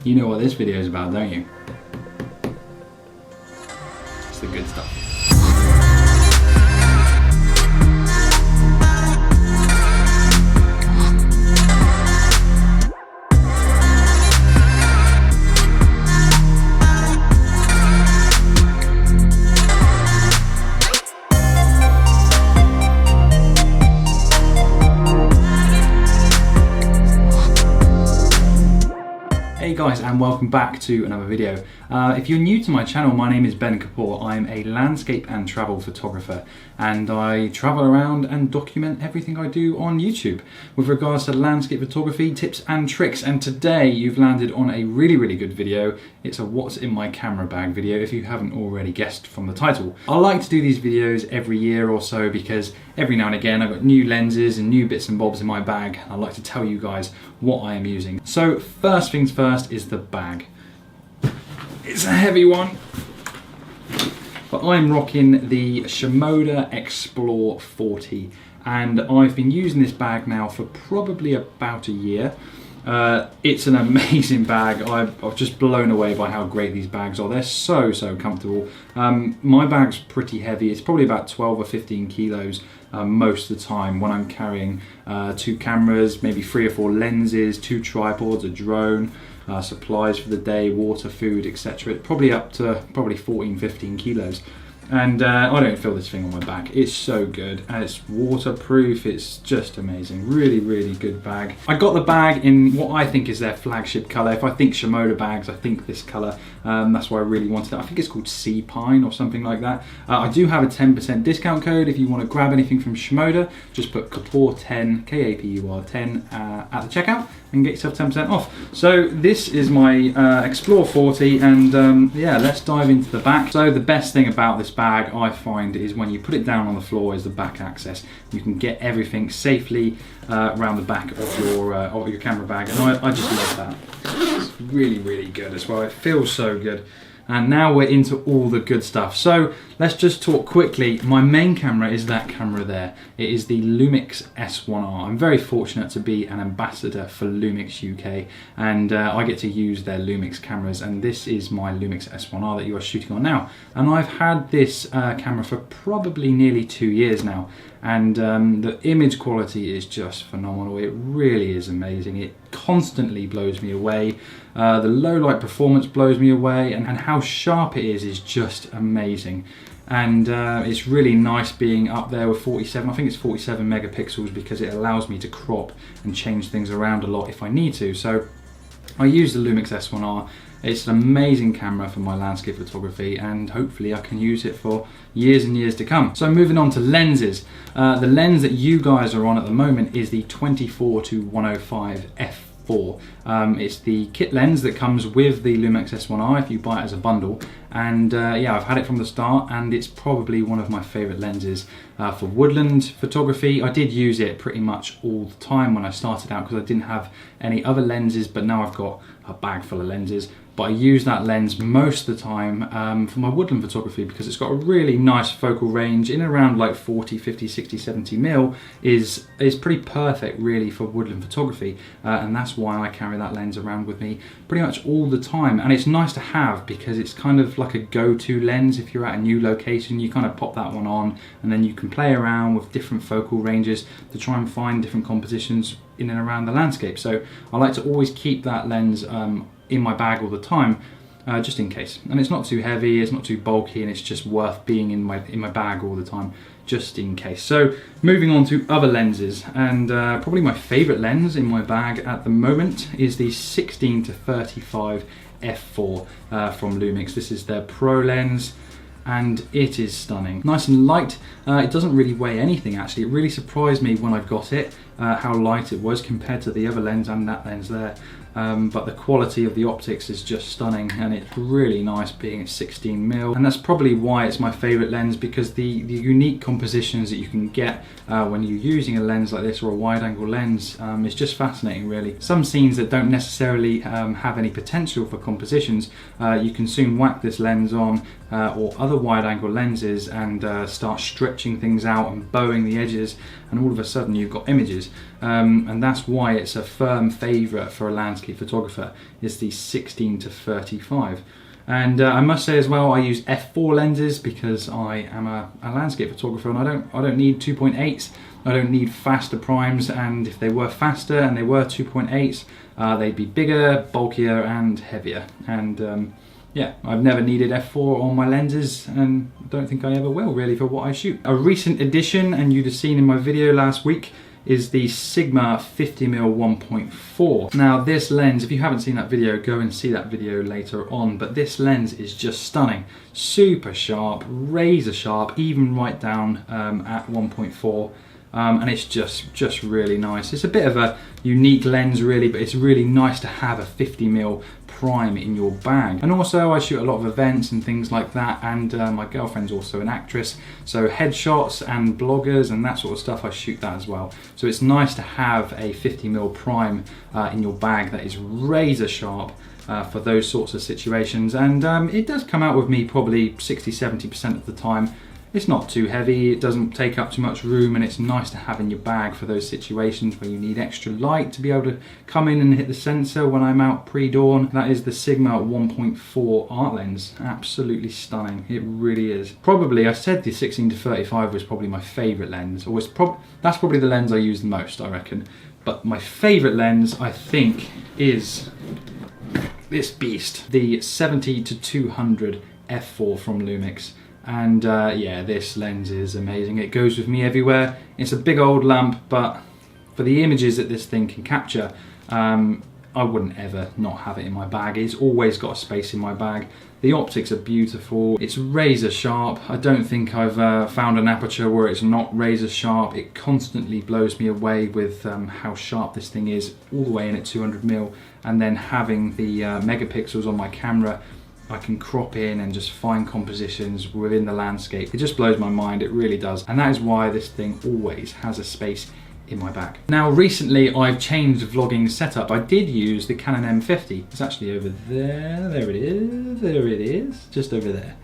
You know what this video is about, don't you? It's the good stuff. Hey guys, and welcome back to another video. If you're new to my channel, my name is Ben Kapoor. I'm a landscape and travel photographer, and I travel around and document everything I do on YouTube with regards to landscape photography, tips and tricks. And today you've landed on a really good video. It's a what's in my camera bag video, if you haven't already guessed from the title. I like to do these videos every year or so because every now and again I've got new lenses and new bits and bobs in my bag. I like to tell you guys what I am using. So first things first is the bag. It's a heavy one, but I'm rocking the Shimoda Explore 40, and I've been using this bag now for probably about a year. It's an amazing bag. I'm just blown away by how great these bags are. They're so comfortable. My bag's pretty heavy. It's probably about 12 or 15 kilos most of the time when I'm carrying 2 cameras, maybe 3 or 4 lenses, 2 tripods, a drone, supplies for the day, water, food, etc. Probably up to 14-15 kilos. And I don't feel this thing on my back. It's so good, and it's waterproof. It's just amazing. Really good bag. I got the bag in what I think is their flagship color. If I think Shimoda bags, I think this color. That's why I really wanted it. I think it's called Sea Pine or something like that. I do have a 10% discount code. If you want to grab anything from Shimoda, just put Kapur10, K-A-P-U-R 10 at the checkout and get yourself 10% off. So this is my Explore 40, and yeah, let's dive into the back. So the best thing about this bag, I find, is when you put it down on the floor is the back access. You can get everything safely around the back of your camera bag, and I just love that. It's really good as well. It feels so good. And now we're into all the good stuff. So let's just talk quickly. My main camera is that camera there. It is the Lumix S1R. I'm very fortunate to be an ambassador for Lumix UK, and I get to use their Lumix cameras, and this is my Lumix S1R that you are shooting on now. And I've had this camera for probably nearly 2 years now, and the image quality is just phenomenal. It really is amazing. It constantly blows me away. The low light performance blows me away, and how sharp it is just amazing. And it's really nice being up there with 47, I think it's 47 megapixels, because it allows me to crop and change things around a lot if I need to. So I use the Lumix S1R. It's an amazing camera for my landscape photography, and hopefully I can use it for years and years to come. So moving on to lenses. The lens that you guys are on at the moment is the 24-105 f4. It's the kit lens that comes with the Lumix S1R if you buy it as a bundle, and yeah, I've had it from the start, and it's probably one of my favourite lenses for woodland photography. I did use it pretty much all the time when I started out because I didn't have any other lenses, but now I've got a bag full of lenses. But I use that lens most of the time for my woodland photography because it's got a really nice focal range in around like 40, 50, 60, 70 mil is pretty perfect really for woodland photography, and that's why I carry that lens around with me pretty much all the time. And it's nice to have because it's kind of like a go-to lens. If you're at a new location, you kind of pop that one on, and then you can play around with different focal ranges to try and find different compositions in and around the landscape. So I like to always keep that lens in my bag all the time, just in case. And it's not too heavy, it's not too bulky, and it's just worth being in my bag all the time, just in case. So moving on to other lenses, and probably my favourite lens in my bag at the moment is the 16-35 f4 from Lumix. This is their Pro lens, and it is stunning. Nice and light. It doesn't really weigh anything actually. It really surprised me when I got it, how light it was compared to the other lens and that lens there. But the quality of the optics is just stunning, and it's really nice being at 16mm, and that's probably why it's my favourite lens, because the unique compositions that you can get when you're using a lens like this or a wide angle lens is just fascinating really. Some scenes that don't necessarily have any potential for compositions, you can soon whack this lens on or other wide angle lenses and start stretching things out and bowing the edges, and all of a sudden you've got images. and that's why it's a firm favourite for a landscape photographer. It's the 16-35. And I must say as well, I use f4 lenses because I am a landscape photographer, and I don't need 2.8s. I don't need faster primes, and if they were faster and they were 2.8s, they'd be bigger, bulkier and heavier. And yeah, I've never needed f4 on my lenses, and I don't think I ever will really for what I shoot. A recent addition, and you'd have seen in my video last week, is the Sigma 50mm 1.4. Now this lens, if you haven't seen that video, go and see that video later on, but this lens is just stunning. Super sharp, razor sharp, even right down at 1.4. And it's just really nice. It's a bit of a unique lens really, but it's really nice to have a 50mm prime in your bag. And also I shoot a lot of events and things like that, and my girlfriend's also an actress, so headshots and bloggers and that sort of stuff, I shoot that as well. So it's nice to have a 50mm prime in your bag that is razor sharp for those sorts of situations. And it does come out with me probably 60-70% of the time. It's not too heavy, it doesn't take up too much room, and it's nice to have in your bag for those situations where you need extra light to be able to come in and hit the sensor when I'm out pre-dawn. That is the Sigma 1.4 art lens. Absolutely stunning, it really is. Probably, I said the 16-35 was probably my favourite lens, or that's probably the lens I use the most, I reckon. But my favourite lens, I think, is this beast, the 70-200 f4 from Lumix. And yeah, this lens is amazing. It goes with me everywhere. It's a big old lamp, but for the images that this thing can capture, I wouldn't ever not have it in my bag. It's always got a space in my bag. The optics are beautiful. It's razor sharp. I don't think I've found an aperture where it's not razor sharp. It constantly blows me away with how sharp this thing is, all the way in at 200mm, and then having the megapixels on my camera, I can crop in and just find compositions within the landscape. It just blows my mind, it really does. And that is why this thing always has a space in my bag. Now recently I've changed the vlogging setup. I did use the Canon M50. It's actually over there. There it is, just over there.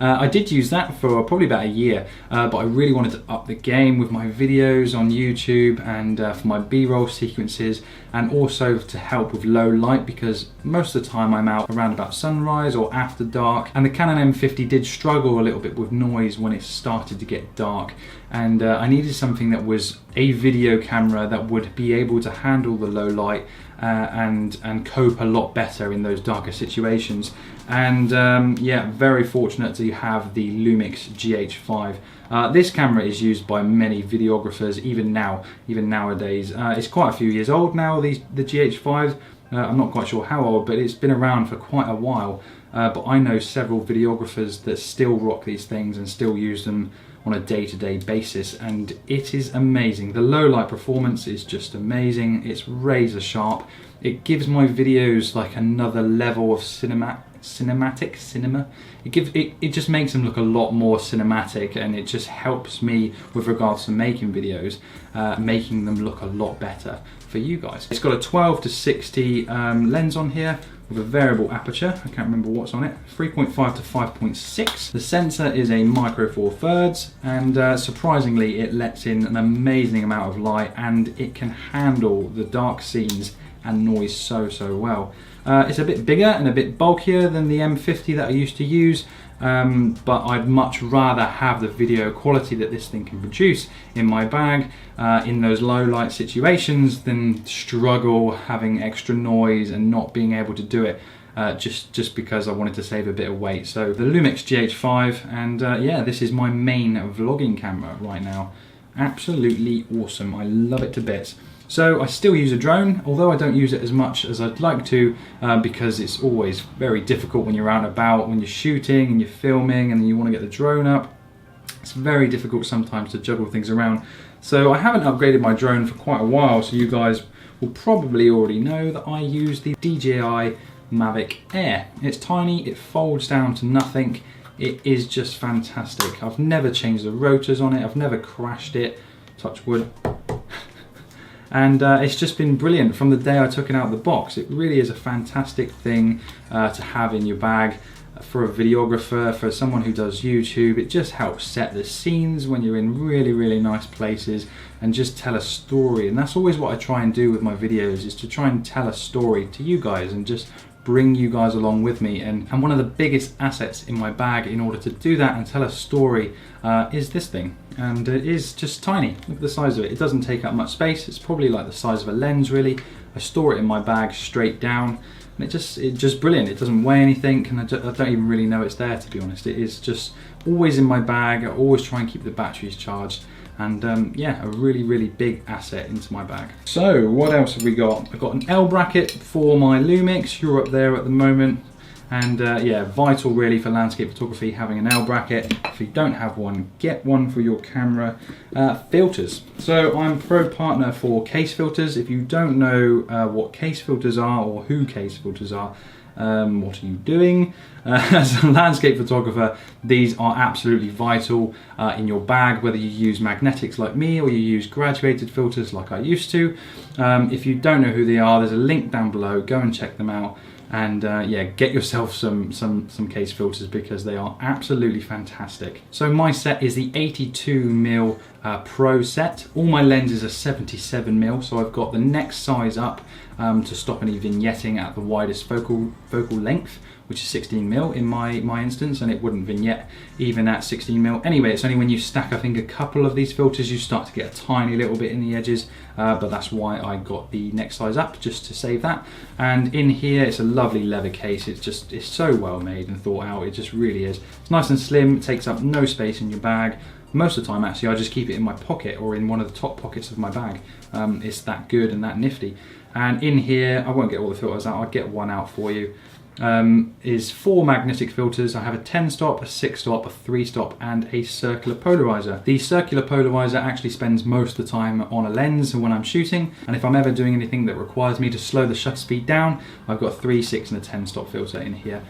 I did use that for probably about a year, but I really wanted to up the game with my videos on YouTube and for my B-roll sequences, and also to help with low light, because most of the time I'm out around about sunrise or after dark, and the Canon M50 did struggle a little bit with noise when it started to get dark, and I needed something that was a video camera that would be able to handle the low light and cope a lot better in those darker situations. And yeah, very fortunate to have the Lumix GH5. This camera is used by many videographers even nowadays. It's quite a few years old now, the GH5. I'm not quite sure how old, but it's been around for quite a while. But I know several videographers that still rock these things and still use them on a day-to-day basis, and it is amazing. The low light performance is just amazing. It's razor sharp. It gives my videos like another level of cinema. It just makes them look a lot more cinematic, and it just helps me with regards to making videos, making them look a lot better for you guys. It's got a 12-60 lens on here with a variable aperture. I can't remember what's on it. 3.5 to 5.6. The sensor is a micro four thirds, and surprisingly it lets in an amazing amount of light, and it can handle the dark scenes and noise so well. It's a bit bigger and a bit bulkier than the M50 that I used to use, but I'd much rather have the video quality that this thing can produce in my bag in those low light situations than struggle having extra noise and not being able to do it just because I wanted to save a bit of weight. So the Lumix GH5, and yeah, this is my main vlogging camera right now. Absolutely awesome, I love it to bits. So I still use a drone, although I don't use it as much as I'd like to, because it's always very difficult when you're out and about, when you're shooting and you're filming and you want to get the drone up. It's very difficult sometimes to juggle things around. So I haven't upgraded my drone for quite a while, so you guys will probably already know that I use the DJI Mavic Air. It's tiny, it folds down to nothing. It is just fantastic. I've never changed the rotors on it, I've never crashed it, touch wood. And it's just been brilliant from the day I took it out of the box. It really is a fantastic thing to have in your bag. for a videographer, for someone who does YouTube. It just helps set the scenes when you're in really, really nice places and just tell a story. And that's always what I try and do with my videos, is to try and tell a story to you guys and just bring you guys along with me. And one of the biggest assets in my bag in order to do that and tell a story is this thing. And it is just tiny. Look at the size of it. It doesn't take up much space. It's probably like the size of a lens, really. I store it in my bag straight down, and it's just brilliant. It doesn't weigh anything, and I don't even really know it's there, to be honest. It is just always in my bag. I always try and keep the batteries charged, and yeah, a really, really big asset into my bag. So what else have we got? I've got an L bracket for my Lumix. You're up there at the moment. And yeah, vital really for landscape photography, having an L bracket. If you don't have one, get one for your camera. Filters. So I'm pro partner for case filters. If you don't know what case filters are or who case filters are, what are you doing? As a landscape photographer, these are absolutely vital in your bag, whether you use magnetics like me or you use graduated filters like I used to. If you don't know who they are, there's a link down below. Go and check them out. And yeah, get yourself some case filters, because they are absolutely fantastic. So my set is the 82mm Pro set. All my lenses are 77mm, so I've got the next size up to stop any vignetting at the widest focal length, which is 16mm in my instance, and it wouldn't vignette even at 16mm. Anyway, it's only when you stack, I think, a couple of these filters, you start to get a tiny little bit in the edges, but that's why I got the next size up, just to save that. And in here, it's a lovely leather case. It's so well made and thought out. It just really is. It's nice and slim. It takes up no space in your bag. Most of the time, actually, I just keep it in my pocket or in one of the top pockets of my bag. It's that good and that nifty. And in here, I won't get all the filters out. I'll get one out for you. Is 4 magnetic filters. I have a 10 stop, a 6 stop, a 3 stop, and a circular polarizer. The circular polarizer actually spends most of the time on a lens when I'm shooting, and if I'm ever doing anything that requires me to slow the shutter speed down, I've got a 3, 6, and a 10 stop filter in here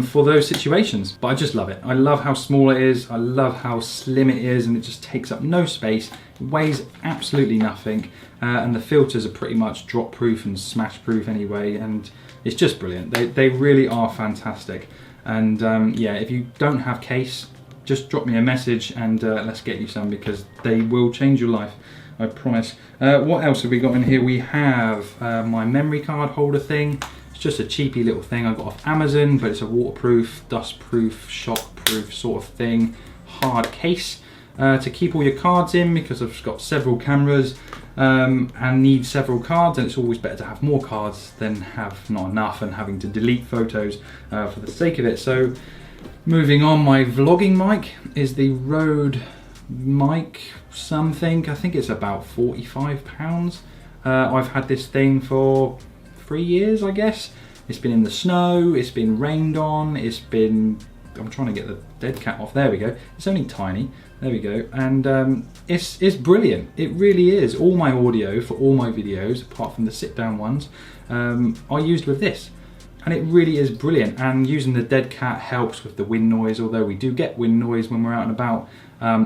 for those situations. But I just love it. I love how small it is. I love how slim it is, and it just takes up no space. It weighs absolutely nothing, and the filters are pretty much drop proof and smash proof anyway, and it's just brilliant. They really are fantastic. And yeah, if you don't have case, just drop me a message and let's get you some, because they will change your life, I promise. What else have we got in here? We have my memory card holder thing. It's just a cheapy little thing I got off Amazon, but it's a waterproof, dustproof, shockproof sort of thing. Hard case to keep all your cards in, because I've got several cameras and need several cards, and it's always better to have more cards than have not enough and having to delete photos for the sake of it. So moving on, my vlogging mic is the Rode mic something. I think it's about £45. I've had this thing for 3 years, I guess. It's been in the snow, it's been rained on, it's been... I'm trying to get the dead cat off. There we go. It's only tiny. There we go. And it's brilliant. It really is. All my audio for all my videos, apart from the sit-down ones, are used with this. And it really is brilliant. And using the dead cat helps with the wind noise. Although we do get wind noise when we're out and about,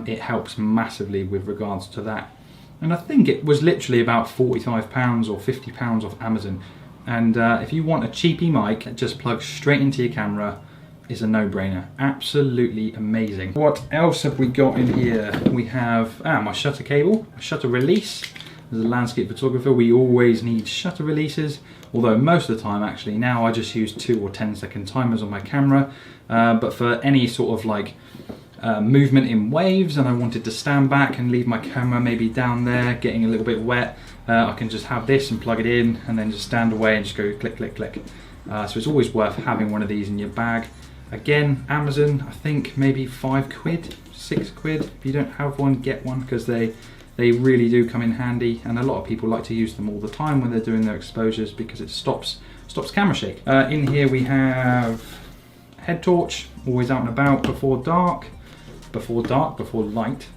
it helps massively with regards to that. And I think it was literally about £45 or £50 off Amazon. And if you want a cheapy mic that just plugs straight into your camera, is a no-brainer. Absolutely amazing. What else have we got in here? We have my shutter cable, a shutter release. As a landscape photographer, we always need shutter releases, although most of the time actually now I just use 2 or 10-second timers on my camera, but for any sort of like movement in waves and I wanted to stand back and leave my camera maybe down there getting a little bit wet, I can just have this and plug it in and then just stand away and just go click, click, click. So it's always worth having one of these in your bag. Again, Amazon, I think maybe £5, £6. If you don't have one, get one, because they really do come in handy, and a lot of people like to use them all the time when they're doing their exposures, because it stops camera shake. In here we have head torch, always out and about before dark, before light.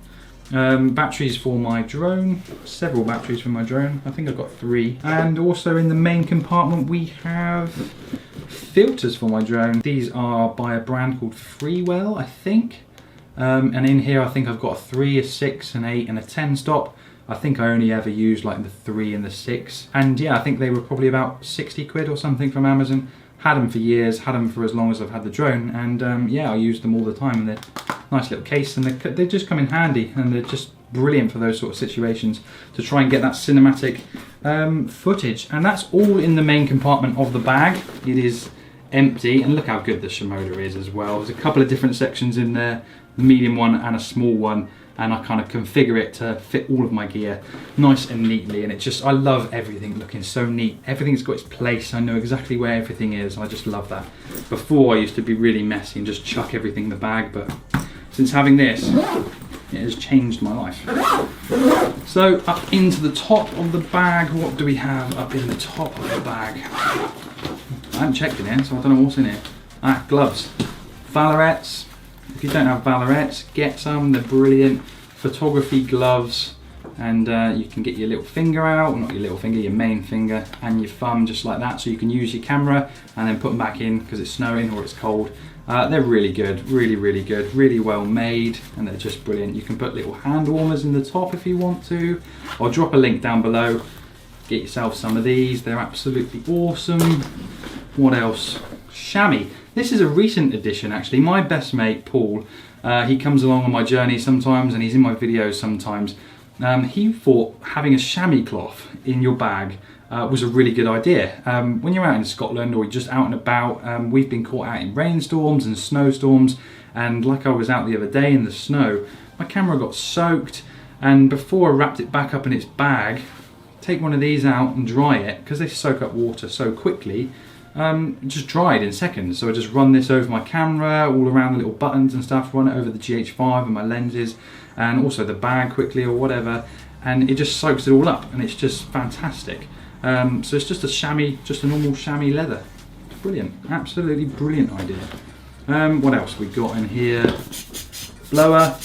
Batteries for my drone, several batteries for my drone. I think I've got 3. And also in the main compartment we have filters for my drone. These are by a brand called Freewell, I think. And in here I think I've got a 3, a 6, an 8 and a 10 stop. I think I only ever used like the 3 and the 6. And yeah, I think they were probably about £60 or something from Amazon. Had them for years, had them for as long as I've had the drone, and yeah, I use them all the time. And they're nice little case, and they just come in handy, and they're just brilliant for those sort of situations to try and get that cinematic footage. And that's all in the main compartment of the bag. It is empty, and look how good the Shimoda is as well. There's a couple of different sections in there, the medium one and a small one, and I kind of configure it to fit all of my gear nice and neatly, and it just, I love everything looking so neat. Everything's got its place. I know exactly where everything is. I just love that. Before I used to be really messy and just chuck everything in the bag, but since having this, it has changed my life. So up into the top of the bag, what do we have up in the top of the bag? I haven't checked in here, so I don't know what's in here. Ah, gloves. Vallerets. If you don't have Vallerets, get some. They're brilliant. Photography gloves, and you can get your little finger out, well, not your little finger, your main finger, and your thumb just like that, so you can use your camera and then put them back in because it's snowing or it's cold. They're really good, really good, really well made, and they're just brilliant. You can put little hand warmers in the top if you want to. I'll drop a link down below. Get yourself some of these. They're absolutely awesome. What else? Chamois. This is a recent addition actually. My best mate Paul, he comes along on my journey sometimes, and he's in my videos sometimes. He thought having a chamois cloth in your bag was a really good idea. When you're out in Scotland or you're just out and about, we've been caught out in rainstorms and snowstorms, and like I was out the other day in the snow, my camera got soaked, and before I wrapped it back up in its bag, take one of these out and dry it, because they soak up water so quickly. It just dried in seconds, so I just run this over my camera, all around the little buttons and stuff, run it over the GH5 and my lenses, and also the bag quickly or whatever, and it just soaks it all up, and it's just fantastic. So it's just a chamois, just a normal chamois leather. It's brilliant, absolutely brilliant idea. What else we got in here? Blower,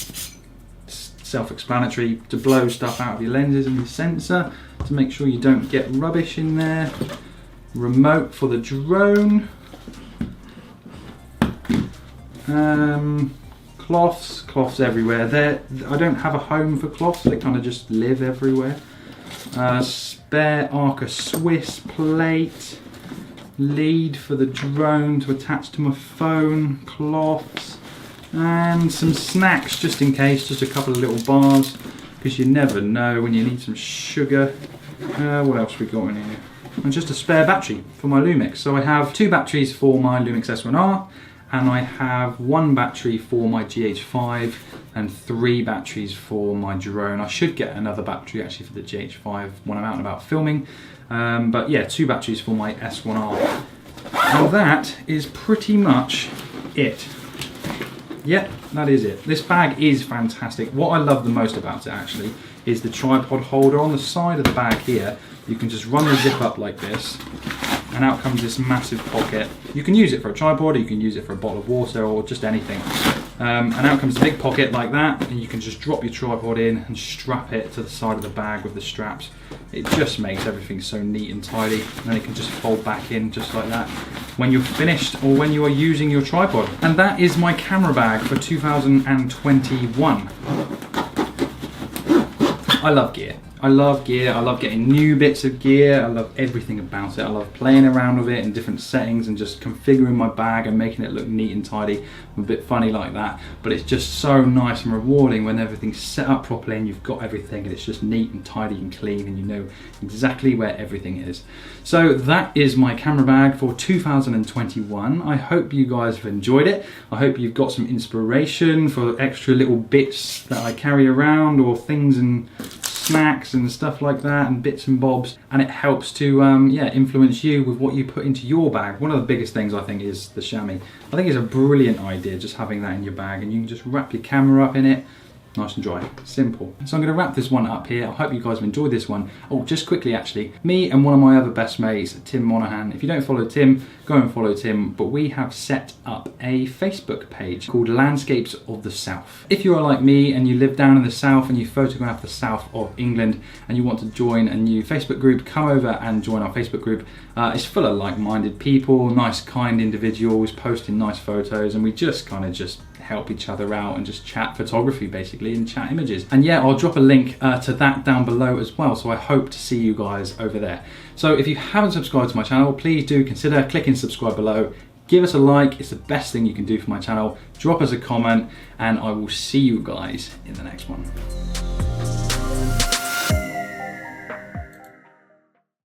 self-explanatory, to blow stuff out of your lenses and your sensor to make sure you don't get rubbish in there. Remote for the drone. Cloths everywhere. I don't have a home for cloths, they kind of just live everywhere. Spare Arca Swiss plate, lead for the drone to attach to my phone, cloths, and some snacks just in case, just a couple of little bars, because you never know when you need some sugar. What else we got in here? And just a spare battery for my Lumix. So I have 2 batteries for my Lumix S1R, and I have 1 battery for my GH5 and 3 batteries for my drone. I should get another battery actually for the GH5 when I'm out and about filming. But yeah, 2 batteries for my S1R. And that is pretty much it. Yep, that is it. This bag is fantastic. What I love the most about it actually is the tripod holder on the side of the bag here. You can just run the zip up like this, and out comes this massive pocket. You can use it for a tripod, or you can use it for a bottle of water, or just anything. And out comes a big pocket like that, and you can just drop your tripod in and strap it to the side of the bag with the straps. It just makes everything so neat and tidy, and then it can just fold back in just like that when you're finished or when you are using your tripod. And that is my camera bag for 2021. I love gear. I love gear, I love getting new bits of gear, I love everything about it. I love playing around with it in different settings and just configuring my bag and making it look neat and tidy. I'm a bit funny like that, but it's just so nice and rewarding when everything's set up properly and you've got everything and it's just neat and tidy and clean and you know exactly where everything is. So that is my camera bag for 2021. I hope you guys have enjoyed it. I hope you've got some inspiration for extra little bits that I carry around, or things and snacks and stuff like that, and bits and bobs, and it helps to yeah, influence you with what you put into your bag. One of the biggest things I think is the chamois. I think it's a brilliant idea just having that in your bag, and you can just wrap your camera up in it, nice and dry, simple. So I'm going to wrap this one up here. I hope you guys have enjoyed this one. Oh, just quickly actually, me and one of my other best mates, Tim Monaghan, if you don't follow Tim, go and follow Tim, but we have set up a Facebook page called Landscapes of the South. If you are like me and you live down in the south and you photograph the south of England and you want to join a new Facebook group, come over and join our Facebook group. It's full of like-minded people, nice kind individuals posting nice photos, and we just kind of just help each other out and just chat photography basically and chat images. And yeah, I'll drop a link to that down below as well, so I hope to see you guys over there. So if you haven't subscribed to my channel, please do consider clicking subscribe below. Give us a like, it's the best thing you can do for my channel. Drop us a comment, and I will see you guys in the next one.